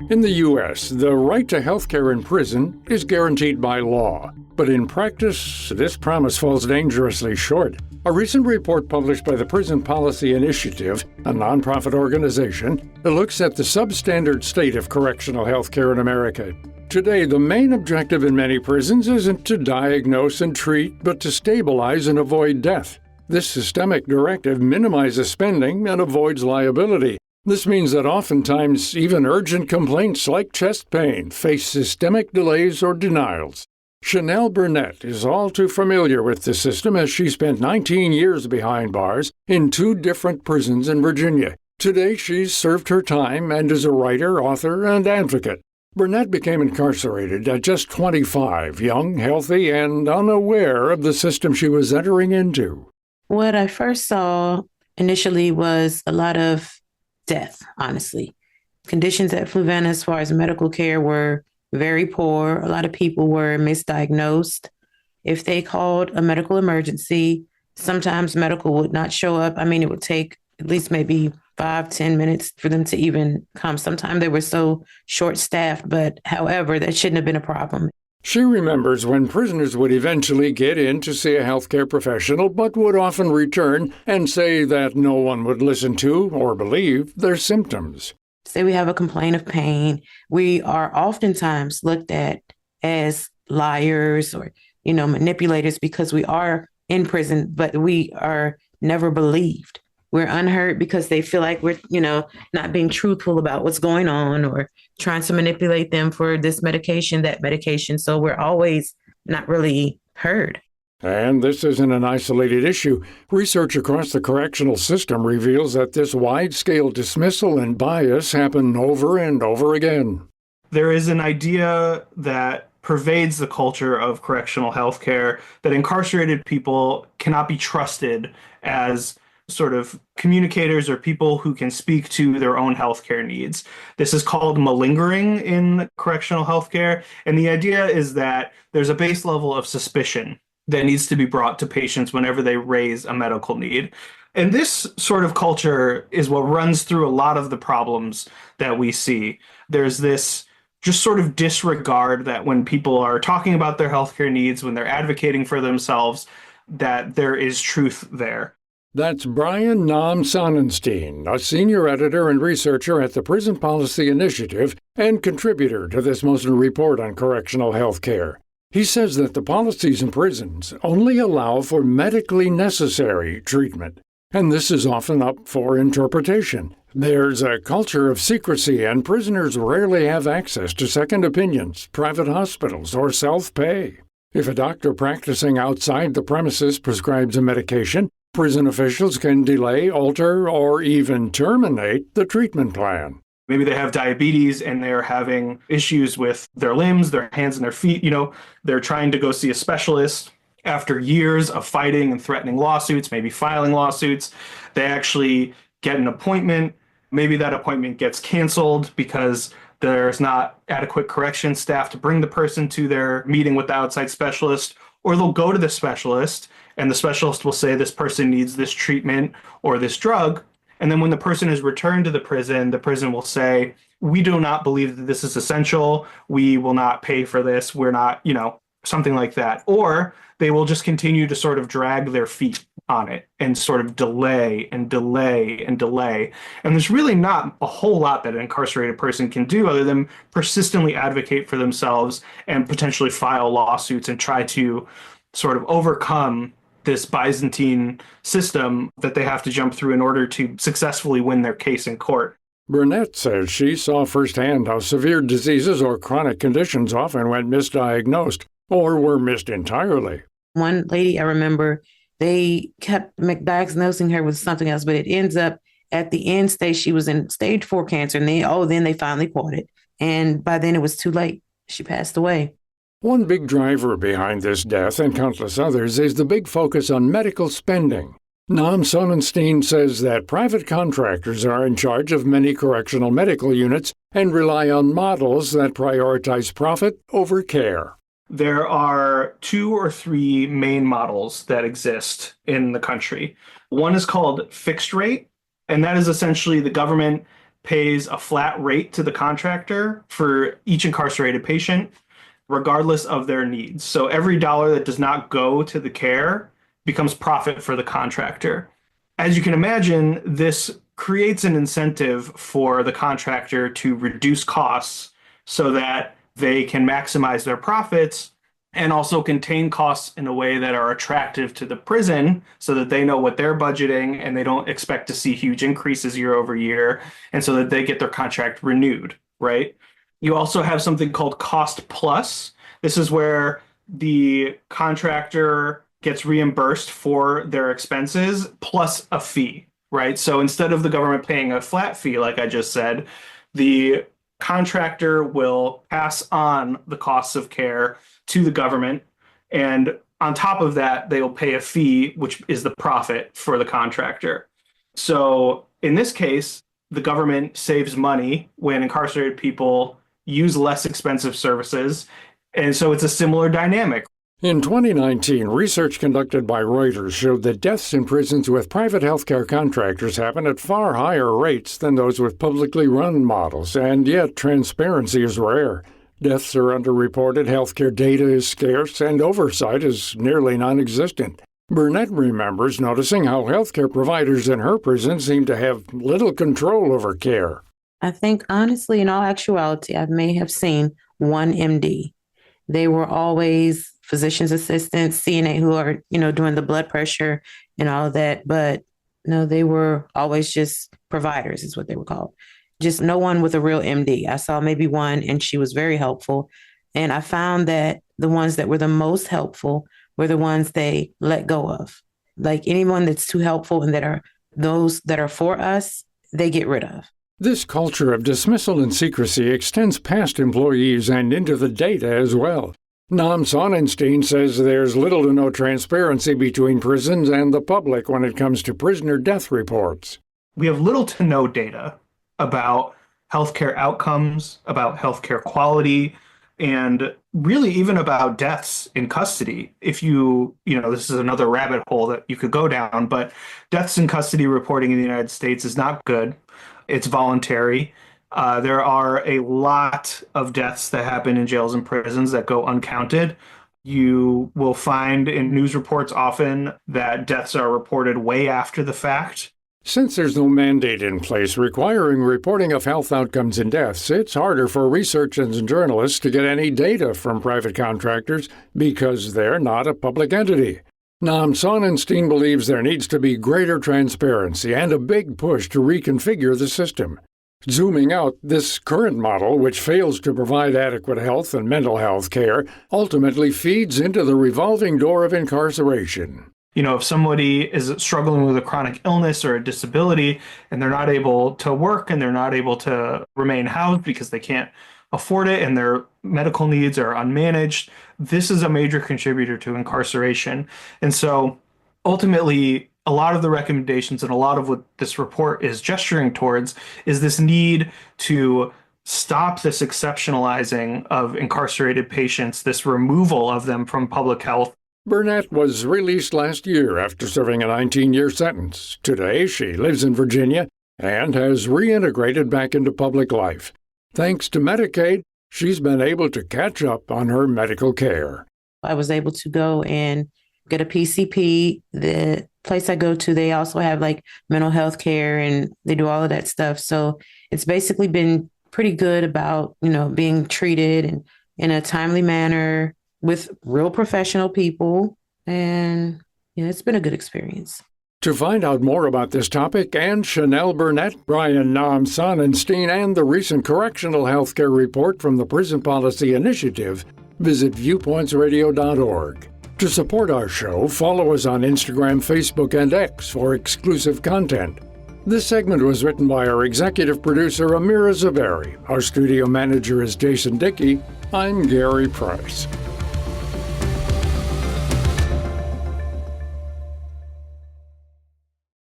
In the U.S., the right to health care in prison is guaranteed by law. But in practice, this promise falls dangerously short. A recent report published by the Prison Policy Initiative, a nonprofit organization, looks at the substandard state of correctional health care in America. Today, the main objective in many prisons isn't to diagnose and treat, but to stabilize and avoid death. This systemic directive minimizes spending and avoids liability. This means that oftentimes even urgent complaints like chest pain face systemic delays or denials. Chanell Burnette is all too familiar with the system as she spent 19 years behind bars in 2 different prisons in Virginia. Today she's served her time and is a writer, author, and advocate. Burnette became incarcerated at just 25, young, healthy, and unaware of the system she was entering into. What I first saw initially was a lot of death, honestly. Conditions at Fluvanna as far as medical care were very poor. A lot of people were misdiagnosed. If they called a medical emergency, sometimes medical would not show up. I mean, it would take at least maybe 5-10 minutes for them to even come. Sometimes they were so short-staffed, but however, that shouldn't have been a problem. She remembers when prisoners would eventually get in to see a healthcare professional, but would often return and say that no one would listen to or believe their symptoms. Say we have a complaint of pain, we are oftentimes looked at as liars or, manipulators because we are in prison, but we are never believed. We're unheard because they feel like we're, not being truthful about what's going on or trying to manipulate them for this medication, that medication. So we're always not really heard. And this isn't an isolated issue. Research across the correctional system reveals that this wide-scale dismissal and bias happen over and over again. There is an idea that pervades the culture of correctional health care that incarcerated people cannot be trusted as sort of communicators or people who can speak to their own healthcare needs. This is called malingering in correctional healthcare. And the idea is that there's a base level of suspicion that needs to be brought to patients whenever they raise a medical need. And this sort of culture is what runs through a lot of the problems that we see. There's this just sort of disregard that when people are talking about their healthcare needs, when they're advocating for themselves, that there is truth there. That's Brian Nam-Sonenstein, a senior editor and researcher at the Prison Policy Initiative and contributor to this most recent report on correctional health care. He says that the policies in prisons only allow for medically necessary treatment, and this is often up for interpretation. There's a culture of secrecy, and prisoners rarely have access to second opinions, private hospitals, or self-pay. If a doctor practicing outside the premises prescribes a medication, prison officials can delay, alter, or even terminate the treatment plan. Maybe they have diabetes and they're having issues with their limbs, their hands and their feet. They're trying to go see a specialist. After years of fighting and threatening lawsuits, maybe filing lawsuits, they actually get an appointment. Maybe that appointment gets canceled because there's not adequate correction staff to bring the person to their meeting with the outside specialist, or they'll go to the specialist and the specialist will say this person needs this treatment or this drug. And then when the person is returned to the prison will say, we do not believe that this is essential. We will not pay for this. We're not, something like that. Or they will just continue to sort of drag their feet on it and sort of delay and delay and delay. And there's really not a whole lot that an incarcerated person can do other than persistently advocate for themselves and potentially file lawsuits and try to sort of overcome this Byzantine system that they have to jump through in order to successfully win their case in court. Burnette says she saw firsthand how severe diseases or chronic conditions often went misdiagnosed or were missed entirely. One lady I remember, they kept diagnosing her with something else, but it ends up at the end stage, she was in stage 4 cancer, and then they finally caught it. And by then it was too late. She passed away. One big driver behind this death and countless others is the big focus on medical spending. Nam-Sonenstein says that private contractors are in charge of many correctional medical units and rely on models that prioritize profit over care. There are 2 or 3 main models that exist in the country. One is called fixed rate, and that is essentially the government pays a flat rate to the contractor for each incarcerated patient, regardless of their needs. So every dollar that does not go to the care becomes profit for the contractor. As you can imagine, this creates an incentive for the contractor to reduce costs so that they can maximize their profits and also contain costs in a way that are attractive to the prison so that they know what they're budgeting and they don't expect to see huge increases year over year, and so that they get their contract renewed, right? You also have something called cost plus. This is where the contractor gets reimbursed for their expenses plus a fee, right? So instead of the government paying a flat fee, like I just said, the contractor will pass on the costs of care to the government. And on top of that, they'll pay a fee, which is the profit for the contractor. So in this case, the government saves money when incarcerated people use less expensive services. And so it's a similar dynamic. In 2019, research conducted by Reuters showed that deaths in prisons with private healthcare contractors happen at far higher rates than those with publicly run models, and yet transparency is rare. Deaths are underreported, healthcare data is scarce, and oversight is nearly non-existent. Burnette remembers noticing how healthcare providers in her prison seem to have little control over care. I think, honestly, in all actuality, I may have seen one MD. They were always physician's assistants, CNA, who are, doing the blood pressure and all of that. But no, they were always just providers, is what they were called. Just no one with a real MD. I saw maybe one, and she was very helpful. And I found that the ones that were the most helpful were the ones they let go of. Like anyone that's too helpful and that are those that are for us, they get rid of. This culture of dismissal and secrecy extends past employees and into the data as well. Nam-Sonenstein says there's little to no transparency between prisons and the public when it comes to prisoner death reports. We have little to no data about healthcare outcomes, about healthcare quality, and really even about deaths in custody. If this is another rabbit hole that you could go down, but deaths in custody reporting in the United States is not good. It's voluntary. There are a lot of deaths that happen in jails and prisons that go uncounted. You will find in news reports often that deaths are reported way after the fact. Since there's no mandate in place requiring reporting of health outcomes and deaths, it's harder for researchers and journalists to get any data from private contractors because they're not a public entity. Nam-Sonenstein believes there needs to be greater transparency and a big push to reconfigure the system. Zooming out, this current model, which fails to provide adequate health and mental health care, ultimately feeds into the revolving door of incarceration. If somebody is struggling with a chronic illness or a disability and they're not able to work and they're not able to remain housed because they can't afford it and their medical needs are unmanaged, this is a major contributor to incarceration. And so ultimately, a lot of the recommendations and a lot of what this report is gesturing towards is this need to stop this exceptionalizing of incarcerated patients, this removal of them from public health. Burnette was released last year after serving a 19-year sentence. Today, she lives in Virginia and has reintegrated back into public life. Thanks to Medicaid, she's been able to catch up on her medical care. I was able to go and get a PCP. The place I go to, they also have mental health care and they do all of that stuff. So it's basically been pretty good about, being treated and in a timely manner with real professional people. And it's been a good experience. To find out more about this topic and Chanell Burnette, Brian Nam-Sonenstein, and the recent correctional healthcare report from the Prison Policy Initiative, visit viewpointsradio.org. To support our show, follow us on Instagram, Facebook, and X for exclusive content. This segment was written by our executive producer, Amira Zaveri. Our studio manager is Jason Dickey. I'm Gary Price.